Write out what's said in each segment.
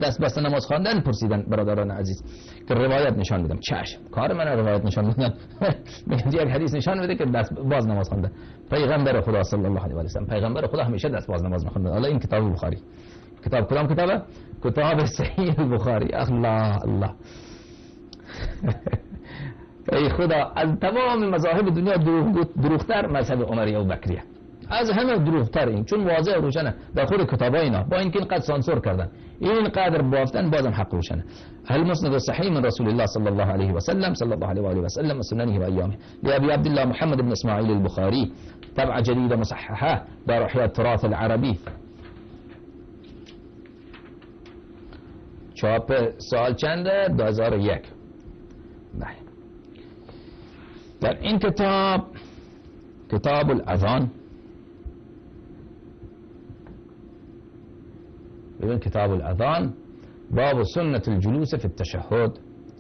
دست بسته نماز خواندن پرسیدن برادران عزیز که روایت نشان میدم. چشم، کار من روایت نشان میدم. میگم یک حدیث نشان میده که دست باز نماز خوانده. پیغمبر خدا صلی الله علیه و سلم، پیغمبر خدا همیشه دست باز نماز میخوند. حالا این کتاب بخاری، کتاب کدام کتابه؟ کتاب صحیح بخاری. الله الله. ای خدا، از تمام مذاهب دنیا دروغتر مذهب عمری و بکریه، از همه دروغتر این، چون واضح و روشنه در خود کتابای اینا، با اینکه اینقدر سانسور کردن اینقدر بافتن بازم حق روشنه. المسند الصحيح من رسول الله صلى الله عليه وسلم صلى الله عليه وآله وسلم وسننه وأيامه لأبي عبد الله محمد بن إسماعيل البخاري، طبعة جديدة مصححة، دار إحياء التراث العربي. چاپ سال چنده؟ 2001. در این کتاب، کتاب الاذان، ببین کتاب الاذان باب سنة الجلوس في التشهد،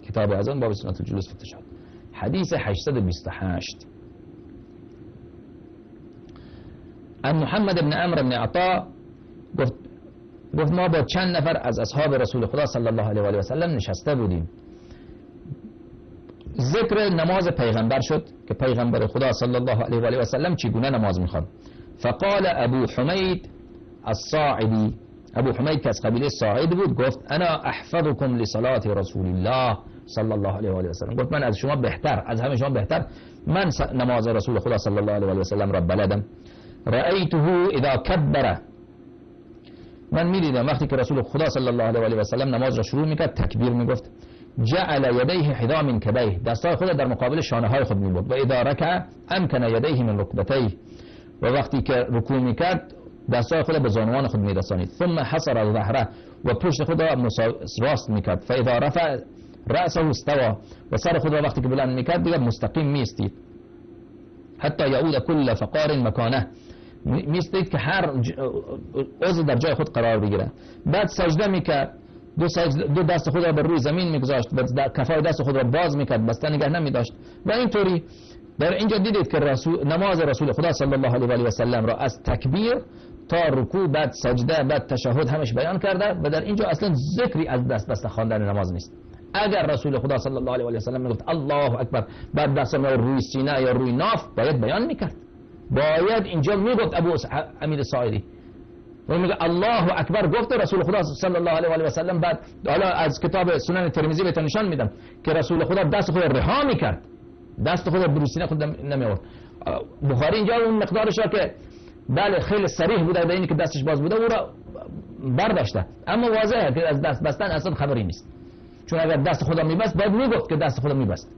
کتاب الاذان باب سنة الجلوس في التشهد، حدیث 828. ان محمد بن عمرو بن عطاء گفت ما با چند نفر از اصحاب رسول خدا صلی الله علیه و آله و سلم نشسته بودیم. ذکر نماز پیغمبر شد که پیغمبر خدا صلی الله علیه و آله و سلم چگونه نماز میخواند. فقال ابو حمید الصاعدی، ابو حمید که از قبیله صاعد بود، گفت انا احفظكم لصلاة رسول الله صلی الله علیه و آله و سلم، گفت من از شما بهتر، از همه شما بهتر من نماز رسول خدا صلی الله علیه و آله و سلم را بلدم. رأیته اذا کبر، من میدیدم وقتی که رسول خدا صلی الله علیه و آله و سلم نماز را شروع میکرد تکبیر میگفت. جعل یدیه حذا من کبیه، دستای خود در مقابل شانه های خود میبرد. و اذا رکع امکن یدیه من رکبتیه، و وقتی که رکوع میکرد دستای خود به زانوان خود میرسانید. ثم حصر ظهره، و پشت خود را راست میکرد. فاذا رفع رأسه استوى، و سر خود را وقتی که بلند میکرد دیگر مستقیم میستید. حتی یعود کل فقار مکانه، میستید که هر عضو در جای خود قرار بگیره. بعد سجده میکرد، دو دست خود را بر روی زمین میگذاشت و کفای دست خود را باز میکرد، بسته نگه نمیداشت. و اینطوری در اینجا دیدید که نماز رسول خدا صلی الله علیه و آله و سلم را از تکبیر تا رکوع، بعد سجده، بعد تشهد همش بیان کرده و در اینجا اصلا ذکری از دست بسته خواندن نماز نیست. اگر رسول خدا صلی الله علیه و آله و سلم میگفت الله اکبر، بعد دست را روی سینه یا روی ناف، باید بیان میکرد، باید اینجا میگفت ابو امیر صاعدی و میگه الله اکبر گفت رسول خدا صلی الله علیه و آله و سلم. بعد حالا از کتاب سنن ترمذی بهتون نشان میدم که رسول خدا دست خود رها میکرد، دست خود بر سینه خود نمیآورد. بخاری اینجا اون مقدارش را که بله خیلی صریح بوده به اینی که دستش باز بوده او را برداشته، اما واضحه که از دست بستن اصلا خبری نیست، چون اگر دست خدا میبست باید میگفت که دست خدا میبست.